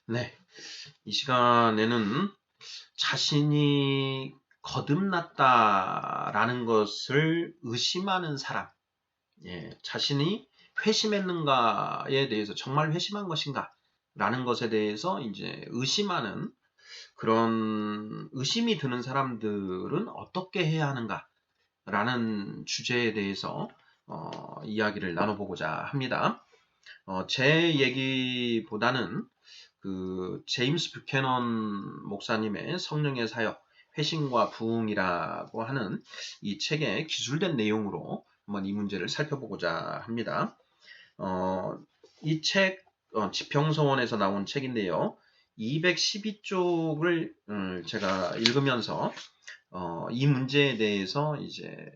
네, 이 시간에는 자신이 거듭났다라는 것을 의심하는 사람, 자신이 회심했는가에 대해서 정말 회심한 것인가? 라는 것에 대해서 이제 의심하는 그런 의심이 드는 사람들은 어떻게 해야 하는가? 라는 주제에 대해서 이야기를 나눠보고자 합니다. 제 얘기보다는 그 제임스 뷰캐넌 목사님의 성령의 사역, 회심과 부흥이라고 하는 이 책의 기술된 내용으로 한번 이 문제를 살펴보고자 합니다. 이 책, 지평서원에서 나온 책인데요. 212쪽을 제가 읽으면서 이 문제에 대해서 이제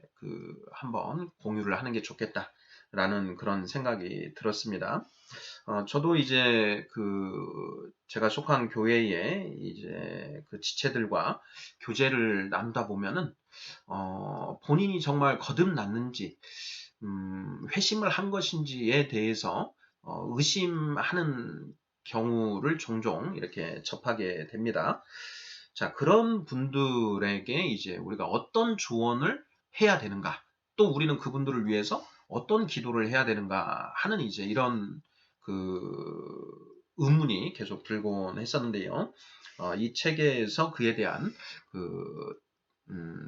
한번 공유를 하는 게 좋겠다라는 그런 생각이 들었습니다. 저도 이제 제가 속한 교회에 이제 그 지체들과 교제를 나누다 보면은, 본인이 정말 거듭났는지, 회심을 한 것인지에 대해서, 의심하는 경우를 종종 이렇게 접하게 됩니다. 자, 그런 분들에게 이제 우리가 어떤 조언을 해야 되는가, 또 우리는 그분들을 위해서 어떤 기도를 해야 되는가 하는 이제 이런 의문이 계속 들곤 했었는데요. 이 책에서 그에 대한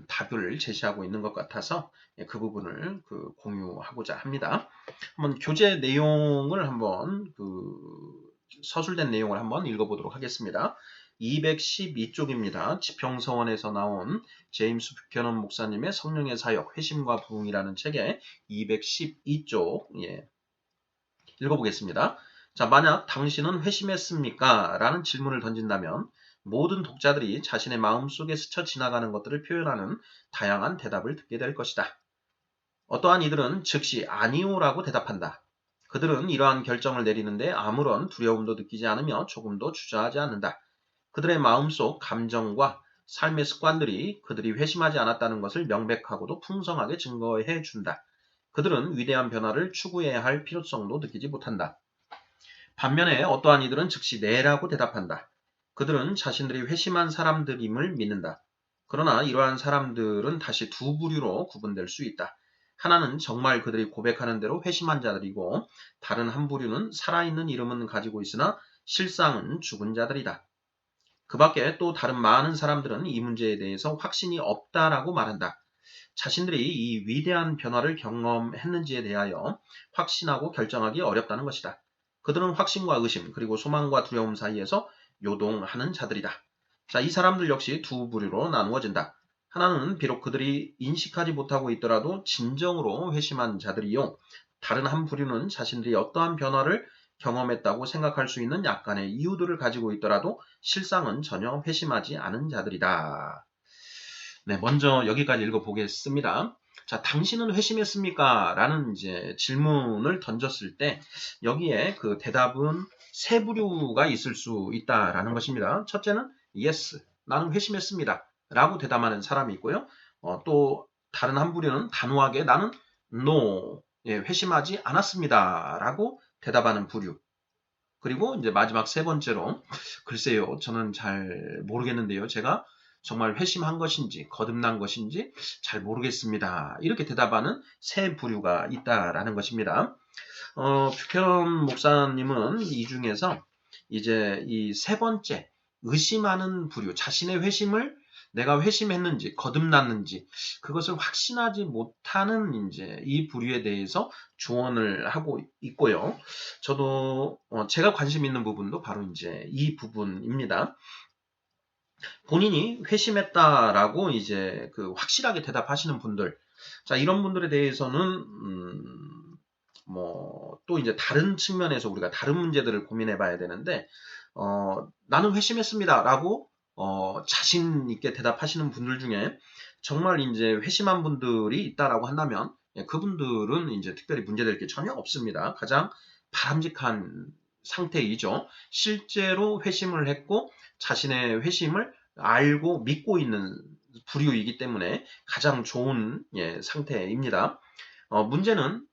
답을 제시하고 있는 것 같아서 그 부분을 공유하고자 합니다. 한번 교재 내용을 한번 서술된 내용을 한번 읽어보도록 하겠습니다. 212쪽입니다. 지평서원에서 나온 제임스 뷰캐넌 목사님의 성령의 사역, 회심과 부흥이라는 책의 212쪽, 읽어보겠습니다. 자, 만약 당신은 회심했습니까? 라는 질문을 던진다면 모든 독자들이 자신의 마음속에 스쳐 지나가는 것들을 표현하는 다양한 대답을 듣게 될 것이다. 어떠한 이들은 즉시 아니오라고 대답한다. 그들은 이러한 결정을 내리는데 아무런 두려움도 느끼지 않으며 조금도 주저하지 않는다. 그들의 마음속 감정과 삶의 습관들이 그들이 회심하지 않았다는 것을 명백하고도 풍성하게 증거해 준다. 그들은 위대한 변화를 추구해야 할 필요성도 느끼지 못한다. 반면에 어떠한 이들은 즉시 네라고 대답한다. 그들은 자신들이 회심한 사람들임을 믿는다. 그러나 이러한 사람들은 다시 두 부류로 구분될 수 있다. 하나는 정말 그들이 고백하는 대로 회심한 자들이고 다른 한 부류는 살아있는 이름은 가지고 있으나 실상은 죽은 자들이다. 그 밖에 또 다른 많은 사람들은 이 문제에 대해서 확신이 없다라고 말한다. 자신들이 이 위대한 변화를 경험했는지에 대하여 확신하고 결정하기 어렵다는 것이다. 그들은 확신과 의심, 그리고 소망과 두려움 사이에서 요동하는 자들이다. 자, 이 사람들 역시 두 부류로 나누어진다. 하나는 비록 그들이 인식하지 못하고 있더라도 진정으로 회심한 자들이요. 다른 한 부류는 자신들이 어떠한 변화를 경험했다고 생각할 수 있는 약간의 이유들을 가지고 있더라도 실상은 전혀 회심하지 않은 자들이다. 네, 먼저 여기까지 읽어보겠습니다. 자, 당신은 회심했습니까? 라는 이제 질문을 던졌을 때 여기에 그 대답은 세 부류가 있을 수 있다라는 것입니다. 첫째는 yes, 나는 회심했습니다. 라고 대답하는 사람이 있고요. 또 다른 한 부류는 단호하게 나는 no, 회심하지 않았습니다. 라고 대답하는 부류. 그리고 이제 마지막 세 번째로 글쎄요, 저는 잘 모르겠는데요. 제가 정말 회심한 것인지 거듭난 것인지 잘 모르겠습니다. 이렇게 대답하는 세 부류가 있다라는 것입니다. 뷰캐넌 목사님은 이 중에서 이제 이 세 번째 의심하는 부류, 자신의 회심을 내가 회심했는지 거듭났는지 그것을 확신하지 못하는 이제 이 부류에 대해서 조언을 하고 있고요. 저도 제가 관심 있는 부분도 바로 이제 이 부분입니다. 본인이 회심했다라고 이제 확실하게 대답하시는 분들, 자 이런 분들에 대해서는 또 이제 다른 측면에서 우리가 다른 문제들을 고민해봐야 되는데 나는 회심했습니다라고 자신 있게 대답하시는 분들 중에 정말 이제 회심한 분들이 있다라고 한다면 그분들은 이제 특별히 문제될 게 전혀 없습니다. 가장 바람직한 상태이죠. 실제로 회심을 했고 자신의 회심을 알고 믿고 있는 부류이기 때문에 가장 좋은 상태입니다. 문제는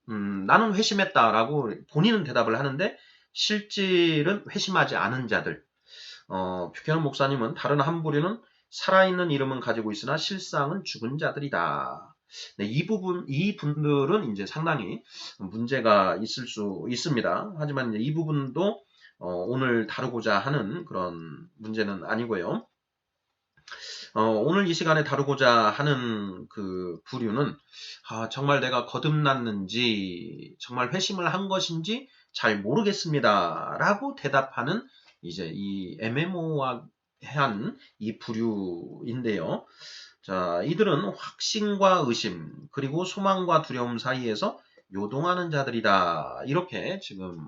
나는 회심했다라고 본인은 대답을 하는데 실질은 회심하지 않은 자들, 뷰캐넌 목사님은 다른 한 부류는 살아있는 이름은 가지고 있으나 실상은 죽은 자들이다. 네, 이 분들은 이제 상당히 문제가 있을 수 있습니다. 하지만 이제 이 부분도 오늘 다루고자 하는 그런 문제는 아니고요. 오늘 이 시간에 다루고자 하는 그 부류는 정말 내가 거듭났는지 정말 회심을 한 것인지 잘 모르겠습니다. 라고 대답하는 이제 이 애매모호한 이 부류인데요. 자, 이들은 확신과 의심 그리고 소망과 두려움 사이에서 요동하는 자들이다. 이렇게 지금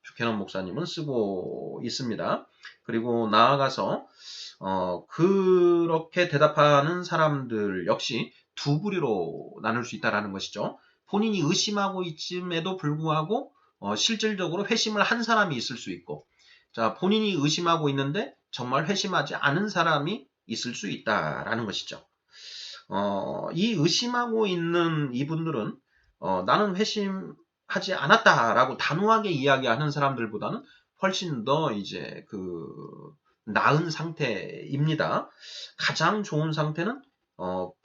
뷰캐넌 목사님은 쓰고 있습니다. 그리고 나아가서 그렇게 대답하는 사람들 역시 두 부류로 나눌 수 있다는 것이죠. 본인이 의심하고 있음에도 불구하고 실질적으로 회심을 한 사람이 있을 수 있고, 자, 본인이 의심하고 있는데 정말 회심하지 않은 사람이 있을 수 있다라는 것이죠. 이 의심하고 있는 이분들은 나는 회심하지 않았다라고 단호하게 이야기하는 사람들보다는 훨씬 더 이제 나은 상태입니다. 가장 좋은 상태는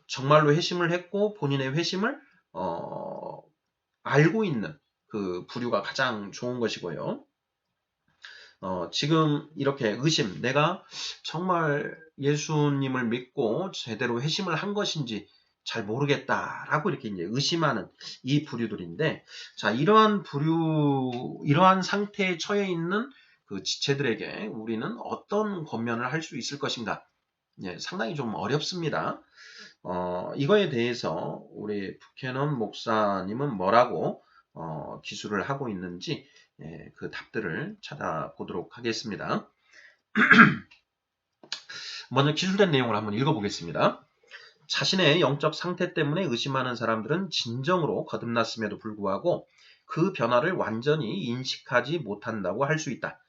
정말로 회심을 했고 본인의 회심을 알고 있는 그 부류가 가장 좋은 것이고요. 지금 이렇게 의심, 내가 정말 예수님을 믿고 제대로 회심을 한 것인지 잘 모르겠다라고 이렇게 이제 의심하는 이 부류들인데, 자, 이러한 상태에 처해 있는 그 지체들에게 우리는 어떤 권면을 할 수 있을 것인가? 예, 상당히 좀 어렵습니다. 이거에 대해서 우리 뷰캐넌 목사님은 뭐라고 기술을 하고 있는지 그 답들을 찾아보도록 하겠습니다. 먼저 기술된 내용을 한번 읽어보겠습니다. 자신의 영적 상태 때문에 의심하는 사람들은 진정으로 거듭났음에도 불구하고 그 변화를 완전히 인식하지 못한다고 할 수 있다.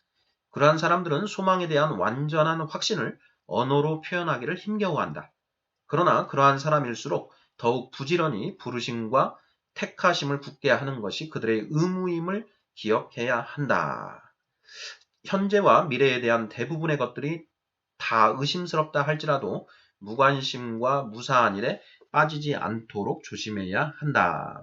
그러한 사람들은 소망에 대한 완전한 확신을 언어로 표현하기를 힘겨워한다. 그러나 그러한 사람일수록 더욱 부지런히 부르심과 택하심을 굳게 하는 것이 그들의 의무임을 기억해야 한다. 현재와 미래에 대한 대부분의 것들이 다 의심스럽다 할지라도 무관심과 무사한 일에 빠지지 않도록 조심해야 한다.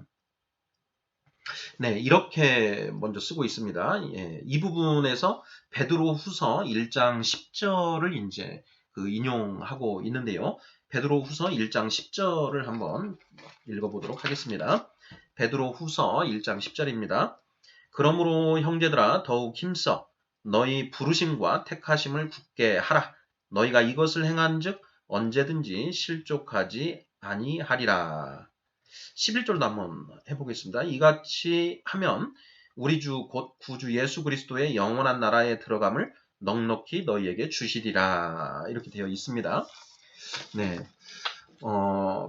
네, 이렇게 먼저 쓰고 있습니다. 예, 이 부분에서 베드로 후서 1장 10절을 이제 인용하고 있는데요. 베드로 후서 1장 10절을 한번 읽어보도록 하겠습니다. 베드로 후서 1장 10절입니다. 그러므로 형제들아 더욱 힘써 너희 부르심과 택하심을 굳게 하라. 너희가 이것을 행한즉 언제든지 실족하지 아니하리라. 11절도 한번 해보겠습니다. 이같이 하면 우리 주 곧 구주 예수 그리스도의 영원한 나라에 들어감을 넉넉히 너희에게 주시리라. 이렇게 되어 있습니다. 네,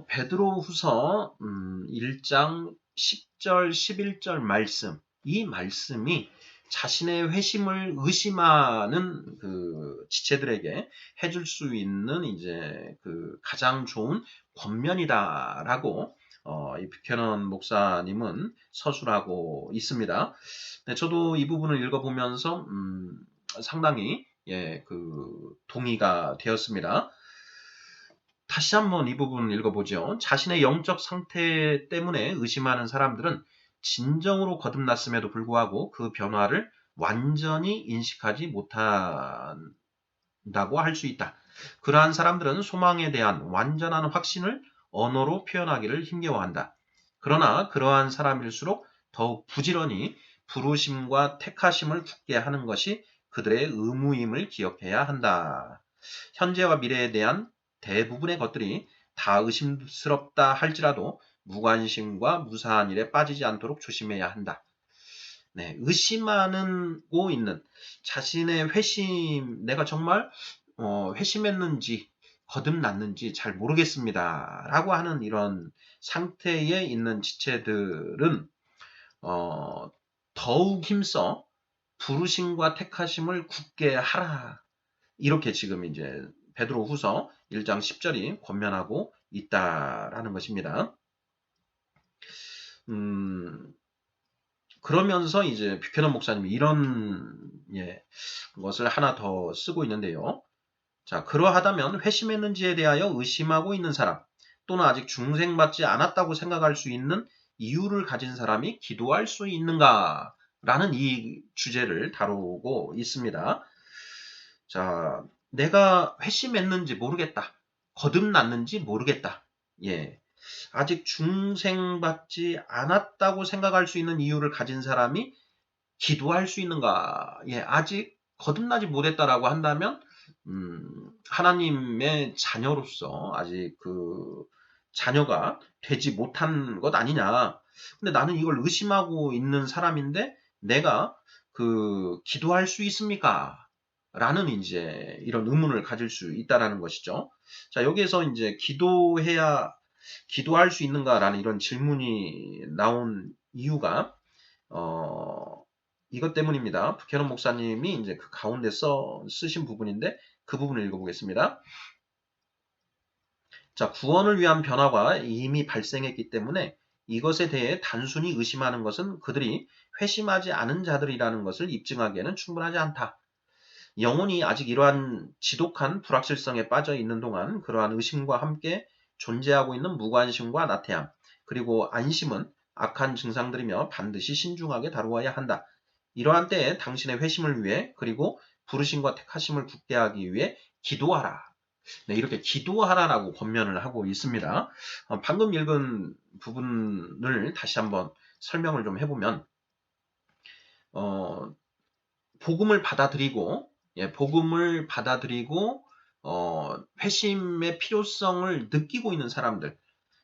베드로 후서 1장 10절, 11절 말씀, 이 말씀이 자신의 회심을 의심하는 그 지체들에게 해줄 수 있는 이제 가장 좋은 권면이다라고 이 뷰캐넌 목사님은 서술하고 있습니다. 네, 저도 이 부분을 읽어보면서 상당히 동의가 되었습니다. 다시 한번 이 부분 읽어보죠. 자신의 영적 상태 때문에 의심하는 사람들은 진정으로 거듭났음에도 불구하고 그 변화를 완전히 인식하지 못한다고 할 수 있다. 그러한 사람들은 소망에 대한 완전한 확신을 언어로 표현하기를 힘겨워한다. 그러나 그러한 사람일수록 더욱 부지런히 부르심과 택하심을 굳게 하는 것이 그들의 의무임을 기억해야 한다. 현재와 미래에 대한 대부분의 것들이 다 의심스럽다 할지라도 무관심과 무사한 일에 빠지지 않도록 조심해야 한다. 네, 의심하고 있는 자신의 회심, 내가 정말 회심했는지 거듭났는지 잘 모르겠습니다. 라고 하는 이런 상태에 있는 지체들은 더욱 힘써 부르심과 택하심을 굳게 하라. 이렇게 지금 이제 베드로 후서 1장 10절이 권면하고 있다라는 것입니다. 그러면서 이제 뷰캐넌 목사님이 이런 것을 하나 더 쓰고 있는데요. 자, 그러하다면 회심했는지에 대하여 의심하고 있는 사람 또는 아직 중생받지 않았다고 생각할 수 있는 이유를 가진 사람이 기도할 수 있는가? 라는 이 주제를 다루고 있습니다. 자, 내가 회심했는지 모르겠다. 거듭났는지 모르겠다. 예. 아직 중생받지 않았다고 생각할 수 있는 이유를 가진 사람이 기도할 수 있는가? 예, 아직 거듭나지 못했다라고 한다면, 하나님의 자녀로서 아직 그 자녀가 되지 못한 것 아니냐. 근데 나는 이걸 의심하고 있는 사람인데, 내가 그 기도할 수 있습니까? 라는 이제 이런 의문을 가질 수 있다라는 것이죠. 자, 여기에서 이제 기도할 수 있는가라는 이런 질문이 나온 이유가, 이것 때문입니다. 뷰캐넌 목사님이 이제 그 가운데 쓰신 부분인데 그 부분을 읽어보겠습니다. 자, 구원을 위한 변화가 이미 발생했기 때문에 이것에 대해 단순히 의심하는 것은 그들이 회심하지 않은 자들이라는 것을 입증하기에는 충분하지 않다. 영혼이 아직 이러한 지독한 불확실성에 빠져 있는 동안 그러한 의심과 함께 존재하고 있는 무관심과 나태함, 그리고 안심은 악한 증상들이며 반드시 신중하게 다루어야 한다. 이러한 때에 당신의 회심을 위해 그리고 부르심과 택하심을 굳게 하기 위해 기도하라. 네, 이렇게 기도하라라고 권면을 하고 있습니다. 방금 읽은 부분을 다시 한번 설명을 좀 해보면, 어, 복음을 받아들이고, 복음을 받아들이고, 회심의 필요성을 느끼고 있는 사람들.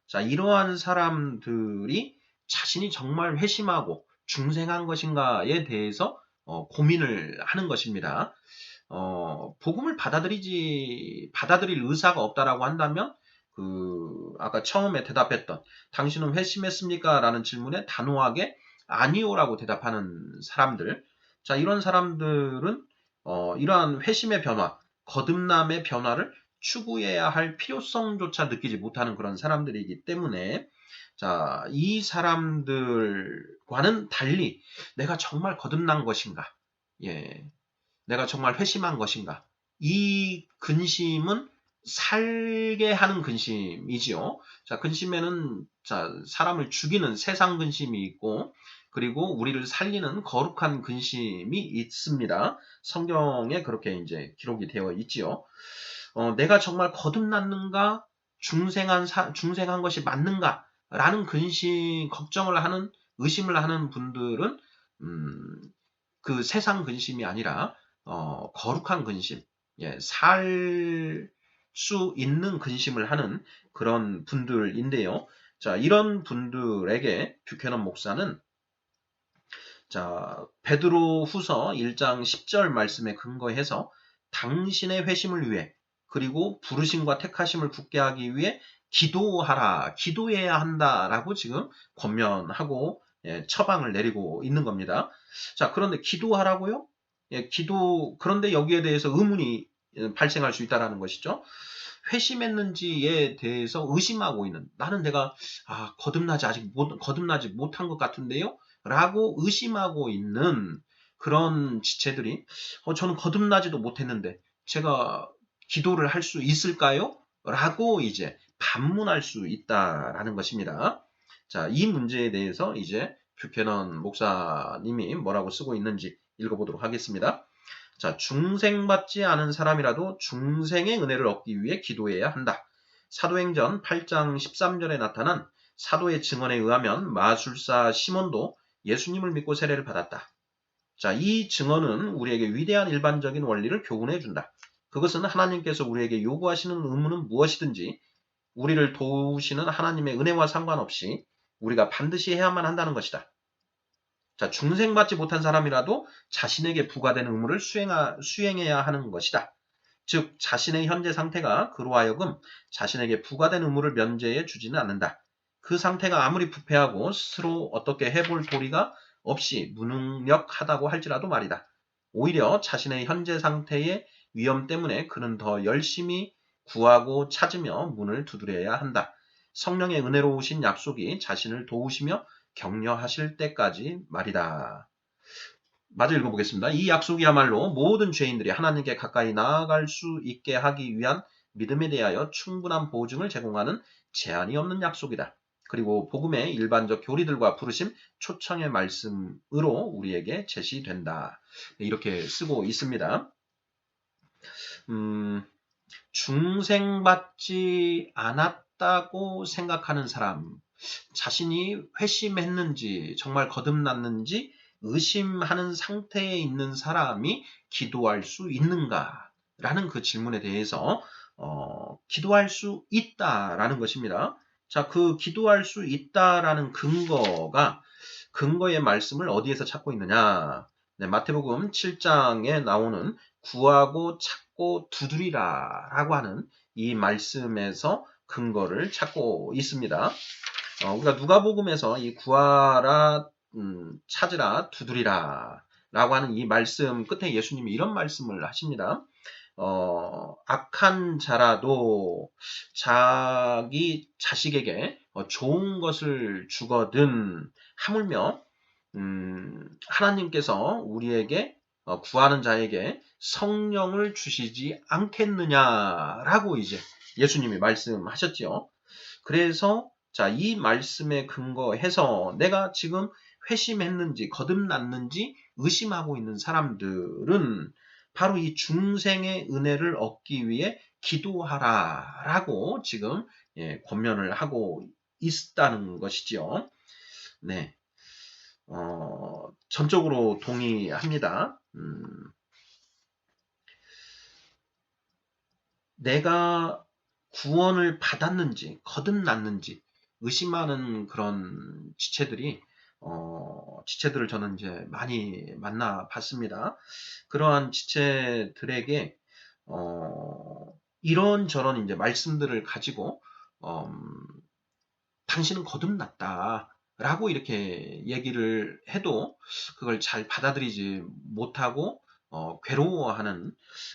자, 이러한 사람들이 자신이 정말 회심하고 중생한 것인가에 대해서 고민을 하는 것입니다. 복음을 받아들일 의사가 없다라고 한다면, 아까 처음에 대답했던, 당신은 회심했습니까? 라는 질문에 단호하게 아니요라고 대답하는 사람들. 자, 이런 사람들은, 이러한 회심의 변화, 거듭남의 변화를 추구해야 할 필요성조차 느끼지 못하는 그런 사람들이기 때문에, 자, 이 사람들과는 달리 내가 정말 거듭난 것인가? 예. 내가 정말 회심한 것인가? 이 근심은 살게 하는 근심이지요. 자, 근심에는 사람을 죽이는 세상 근심이 있고, 그리고 우리를 살리는 거룩한 근심이 있습니다. 성경에 그렇게 이제 기록이 되어 있지요. 내가 정말 거듭났는가? 중생한 것이 맞는가? 라는 걱정을 하는, 의심을 하는 분들은, 그 세상 근심이 아니라 거룩한 근심, 살 수 있는 근심을 하는 그런 분들인데요. 자, 이런 분들에게 뷰캐넌 목사는 베드로 후서 1장 10절 말씀에 근거해서 당신의 회심을 위해 그리고 부르심과 택하심을 굳게 하기 위해 기도해야 한다라고 지금 권면하고 처방을 내리고 있는 겁니다. 자, 그런데 기도하라고요? 그런데 여기에 대해서 의문이 발생할 수 있다는 것이죠. 회심했는지에 대해서 의심하고 있는, 나는 내가 거듭나지 못한 것 같은데요? 라고 의심하고 있는 그런 지체들이, 저는 거듭나지도 못했는데 제가 기도를 할 수 있을까요? 라고 이제 반문할 수 있다라는 것입니다. 자, 이 문제에 대해서 이제 뷰캐넌 목사님이 뭐라고 쓰고 있는지 읽어보도록 하겠습니다. 자, 중생받지 않은 사람이라도 중생의 은혜를 얻기 위해 기도해야 한다. 사도행전 8장 13절에 나타난 사도의 증언에 의하면 마술사 시몬도 예수님을 믿고 세례를 받았다. 자, 이 증언은 우리에게 위대한 일반적인 원리를 교훈해 준다. 그것은 하나님께서 우리에게 요구하시는 의무는 무엇이든지 우리를 도우시는 하나님의 은혜와 상관없이 우리가 반드시 해야만 한다는 것이다. 자, 중생받지 못한 사람이라도 자신에게 부과된 의무를 수행해야 하는 것이다. 즉, 자신의 현재 상태가 그로 하여금 자신에게 부과된 의무를 면제해 주지는 않는다. 그 상태가 아무리 부패하고 스스로 어떻게 해볼 도리가 없이 무능력하다고 할지라도 말이다. 오히려 자신의 현재 상태의 위험 때문에 그는 더 열심히 구하고 찾으며 문을 두드려야 한다. 성령의 은혜로우신 약속이 자신을 도우시며 격려하실 때까지 말이다. 마저 읽어보겠습니다. 이 약속이야말로 모든 죄인들이 하나님께 가까이 나아갈 수 있게 하기 위한 믿음에 대하여 충분한 보증을 제공하는 제한이 없는 약속이다. 그리고 복음의 일반적 교리들과 부르심, 초청의 말씀으로 우리에게 제시된다. 이렇게 쓰고 있습니다. 중생받지 않았다고 생각하는 사람, 자신이 회심했는지 정말 거듭났는지 의심하는 상태에 있는 사람이 기도할 수 있는가? 라는 그 질문에 대해서 기도할 수 있다라는 것입니다. 자, 그 기도할 수 있다라는 근거의 말씀을 어디에서 찾고 있느냐? 네, 마태복음 7장에 나오는 구하고 찾고 두드리라 라고 하는 이 말씀에서 근거를 찾고 있습니다. 우리가 누가복음에서 이 구하라, 찾으라, 두드리라 라고 하는 이 말씀 끝에 예수님이 이런 말씀을 하십니다. 악한 자라도 자기 자식에게 좋은 것을 주거든 하물며 하나님께서 우리에게 구하는 자에게 성령을 주시지 않겠느냐라고 이제 예수님이 말씀하셨죠. 그래서 자, 이 말씀에 근거해서 내가 지금 회심했는지 거듭났는지 의심하고 있는 사람들은 바로 이 중생의 은혜를 얻기 위해 기도하라라고 지금 권면을 하고 있다는 것이지요. 네, 전적으로 동의합니다. 내가 구원을 받았는지 거듭났는지 의심하는 그런 지체들을 저는 이제 많이 만나 봤습니다. 그러한 지체들에게 이런저런 이제 말씀들을 가지고 당신은 거듭났다. 라고 이렇게 얘기를 해도 그걸 잘 받아들이지 못하고 괴로워하는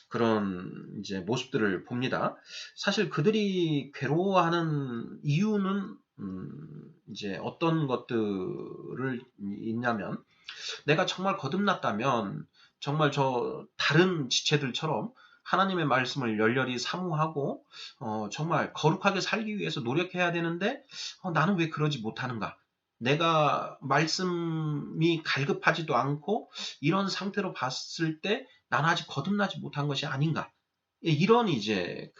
그런 이제 모습들을 봅니다. 사실 그들이 괴로워하는 이유는 이제 어떤 것들을 있냐면 내가 정말 거듭났다면 정말 저 다른 지체들처럼 하나님의 말씀을 열렬히 사모하고 정말 거룩하게 살기 위해서 노력해야 되는데 나는 왜 그러지 못하는가? 내가 말씀이 갈급하지도 않고 이런 상태로 봤을 때 나는 아직 거듭나지 못한 것이 아닌가? 이런 이제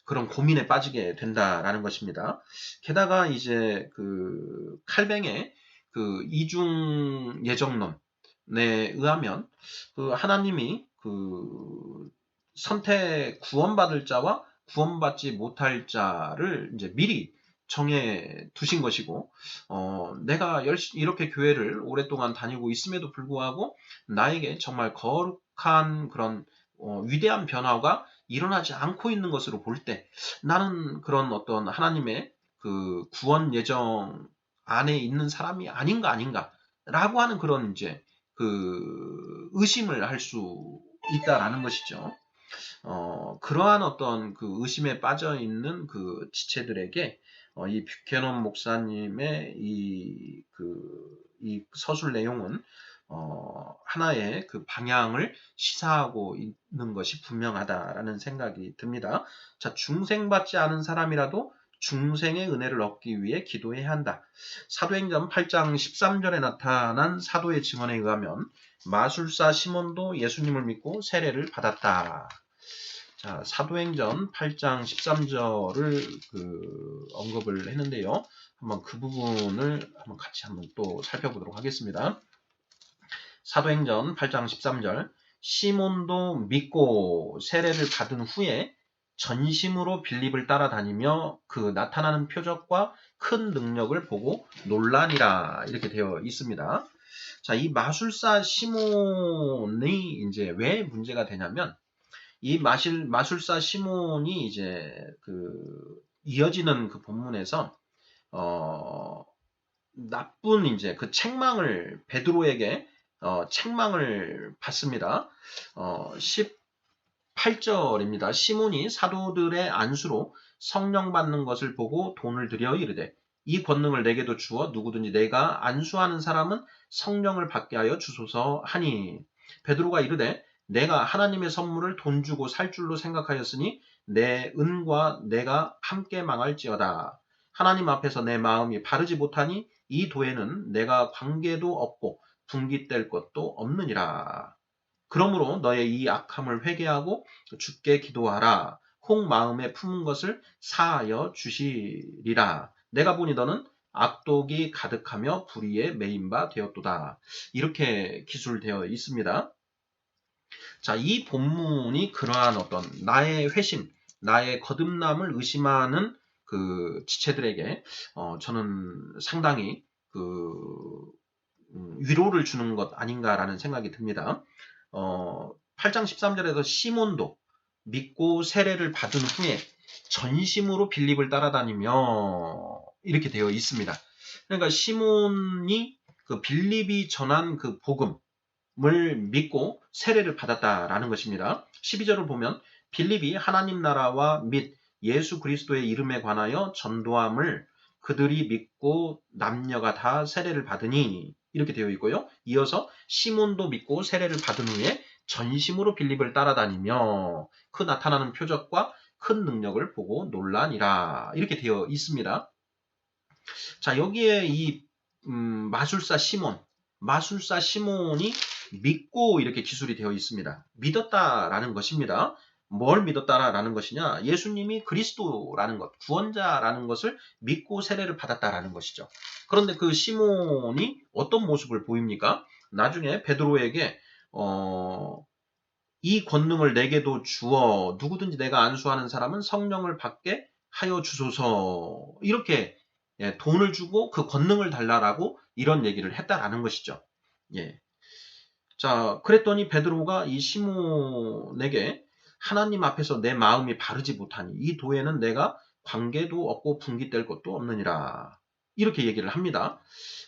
그런 고민에 빠지게 된다라는 것입니다. 게다가 이제 칼뱅의 이중 예정론에 의하면 하나님이 구원받을 자와 구원받지 못할 자를 이제 미리 정해 두신 것이고, 내가 이렇게 교회를 오랫동안 다니고 있음에도 불구하고 나에게 정말 거룩한 그런 위대한 변화가 일어나지 않고 있는 것으로 볼 때 나는 그런 어떤 하나님의 구원 예정 안에 있는 사람이 아닌가라고 하는 그런 이제 의심을 할 수 있다라는 것이죠. 그러한 어떤 의심에 빠져 있는 지체들에게 이 뷰캐넌 목사님의 이 서술 내용은 하나의 방향을 시사하고 있는 것이 분명하다라는 생각이 듭니다. 자, 중생받지 않은 사람이라도 중생의 은혜를 얻기 위해 기도해야 한다. 사도행전 8장 13절에 나타난 사도의 증언에 의하면 마술사 시몬도 예수님을 믿고 세례를 받았다. 자, 사도행전 8장 13절을 언급을 했는데요. 한번 그 부분을 같이 또 살펴보도록 하겠습니다. 사도행전 8장 13절 시몬도 믿고 세례를 받은 후에 전심으로 빌립을 따라다니며 나타나는 표적과 큰 능력을 보고 놀라니라 이렇게 되어 있습니다. 자, 이 마술사 시몬이 이제 왜 문제가 되냐면 이 마술사 시몬이 이제 이어지는 본문에서 나쁜 이제 베드로에게 책망을 받습니다. 18절입니다. 시몬이 사도들의 안수로 성령 받는 것을 보고 돈을 들여 이르되 이 권능을 내게도 주어 누구든지 내가 안수하는 사람은 성령을 받게 하여 주소서 하니 베드로가 이르되 내가 하나님의 선물을 돈 주고 살 줄로 생각하였으니 내 은과 내가 함께 망할지어다. 하나님 앞에서 내 마음이 바르지 못하니 이 도에는 내가 관계도 없고 분깃될 것도 없느니라. 그러므로 너의 이 악함을 회개하고 주께 기도하라. 혹 마음에 품은 것을 사하여 주시리라. 내가 보니 너는 악독이 가득하며 불의에 매인 바 되었도다. 이렇게 기술되어 있습니다. 자, 이 본문이 그러한 어떤 나의 회심, 나의 거듭남을 의심하는 그 지체들에게 저는 상당히 위로를 주는 것 아닌가라는 생각이 듭니다. 8장 13절에서 시몬도 믿고 세례를 받은 후에 전심으로 빌립을 따라다니며 이렇게 되어 있습니다. 그러니까 시몬이 그 빌립이 전한 그 복음을 믿고 세례를 받았다라는 것입니다. 12절을 보면 빌립이 하나님 나라와 및 예수 그리스도의 이름에 관하여 전도함을 그들이 믿고 남녀가 다 세례를 받으니 이렇게 되어 있고요. 이어서 시몬도 믿고 세례를 받은 후에 전심으로 빌립을 따라다니며 그 나타나는 표적과 큰 능력을 보고 놀라니라 이렇게 되어 있습니다. 자, 여기에 이 마술사 시몬이 믿고 이렇게 기술이 되어 있습니다. 믿었다라는 것입니다. 뭘 믿었다라는 것이냐? 예수님이 그리스도라는 것, 구원자라는 것을 믿고 세례를 받았다라는 것이죠. 그런데 그 시몬이 어떤 모습을 보입니까? 나중에 베드로에게 이 권능을 내게도 주어 누구든지 내가 안수하는 사람은 성령을 받게 하여 주소서 이렇게 돈을 주고 그 권능을 달라라고 이런 얘기를 했다라는 것이죠. 예. 자, 그랬더니 베드로가 이 시몬에게 하나님 앞에서 내 마음이 바르지 못하니 이 도에는 내가 관계도 없고 분깃될 것도 없느니라. 이렇게 얘기를 합니다.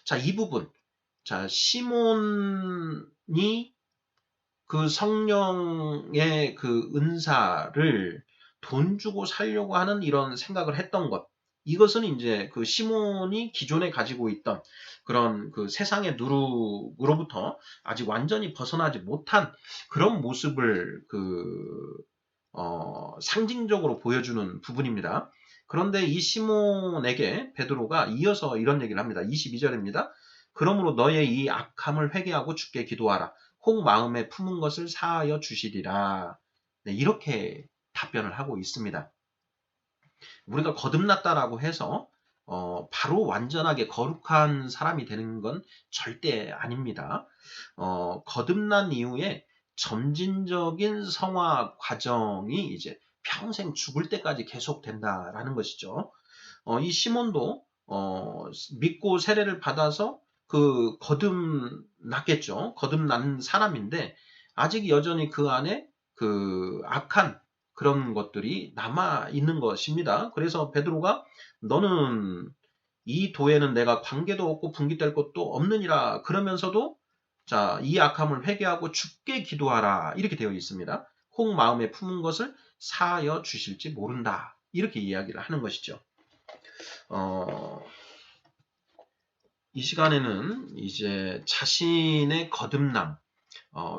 자, 이 부분. 자, 시몬이 그 성령의 그 은사를 돈 주고 살려고 하는 이런 생각을 했던 것. 이것은 이제 그 시몬이 기존에 가지고 있던 그런 그 세상의 누룩으로부터 아직 완전히 벗어나지 못한 그런 모습을 상징적으로 보여주는 부분입니다. 그런데 이 시몬에게 베드로가 이어서 이런 얘기를 합니다. 22절입니다. 그러므로 너의 이 악함을 회개하고 주께 기도하라. 혹 마음에 품은 것을 사하여 주시리라. 네, 이렇게 답변을 하고 있습니다. 우리가 거듭났다라고 해서 바로 완전하게 거룩한 사람이 되는 건 절대 아닙니다. 거듭난 이후에 점진적인 성화 과정이 이제 평생 죽을 때까지 계속된다라는 것이죠. 이 시몬도 믿고 세례를 받아서 그 거듭났겠죠. 거듭난 사람인데 아직 여전히 그 안에 그 악한 그런 것들이 남아 있는 것입니다. 그래서 베드로가 너는 이 도에는 내가 관계도 없고 분깃될 것도 없느니라 그러면서도 자, 이 악함을 회개하고 주께 기도하라 이렇게 되어 있습니다. 혹 마음에 품은 것을 사하여 주실지 모른다 이렇게 이야기를 하는 것이죠. 이 시간에는 이제 자신의 거듭남,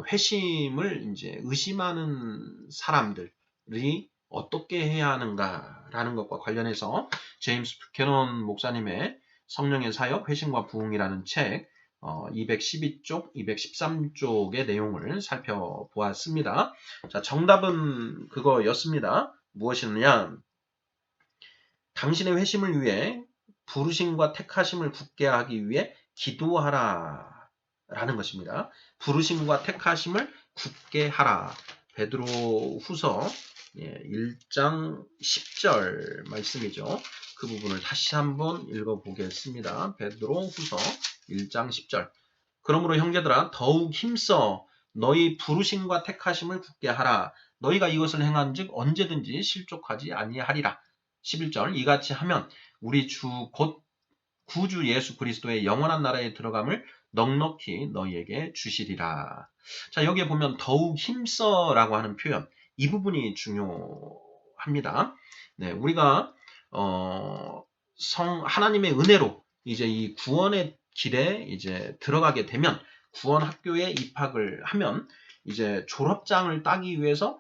회심을 이제 의심하는 사람들이 어떻게 해야 하는가라는 것과 관련해서 제임스 뷰캐넌 목사님의 성령의 사역, 회심과 부흥이라는 책 212쪽, 213쪽의 내용을 살펴보았습니다. 자, 정답은 그거였습니다. 무엇이냐? 당신의 회심을 위해 부르심과 택하심을 굳게 하기 위해 기도하라 라는 것입니다. 부르심과 택하심을 굳게 하라. 베드로 후서 1장 10절 말씀이죠. 그 부분을 다시 한번 읽어보겠습니다. 베드로 후서 1장 10절. 그러므로 형제들아 더욱 힘써 너희 부르심과 택하심을 굳게 하라. 너희가 이것을 행한즉 언제든지 실족하지 아니하리라. 11절 이같이 하면 우리 주 곧 구주 예수 그리스도의 영원한 나라에 들어감을 넉넉히 너희에게 주시리라. 자, 여기에 보면 더욱 힘써라고 하는 표현, 이 부분이 중요합니다. 네, 우리가 하나님의 은혜로 이제 이 구원의 길에 이제 들어가게 되면 구원 학교에 입학을 하면 이제 졸업장을 따기 위해서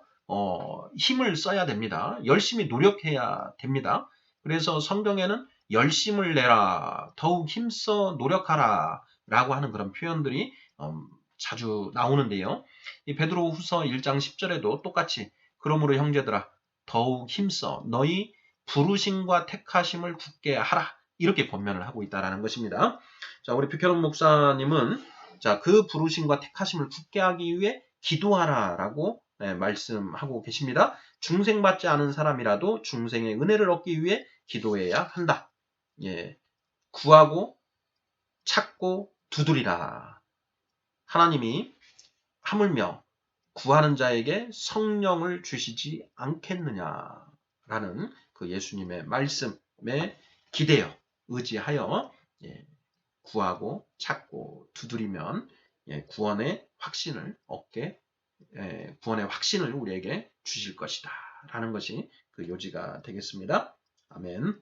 힘을 써야 됩니다. 열심히 노력해야 됩니다. 그래서 성경에는 열심을 내라, 더욱 힘써 노력하라 라고 하는 그런 표현들이 자주 나오는데요. 이 베드로후서 1장 10절에도 똑같이 그러므로 형제들아 더욱 힘써 너희 부르심과 택하심을 굳게 하라. 이렇게 권면을 하고 있다라는 것입니다. 자, 우리 뷰캐넌 목사님은 자, 그 부르심과 택하심을 굳게 하기 위해 기도하라라고 말씀하고 계십니다. 중생받지 않은 사람이라도 중생의 은혜를 얻기 위해 기도해야 한다. 예, 구하고 찾고 두드리라. 하나님이 하물며 구하는 자에게 성령을 주시지 않겠느냐라는 그 예수님의 말씀에 기대어 의지하여 구하고 찾고 두드리면 구원의 확신을 얻게 구원의 확신을 우리에게 주실 것이다 라는 것이 그 요지가 되겠습니다. 아멘.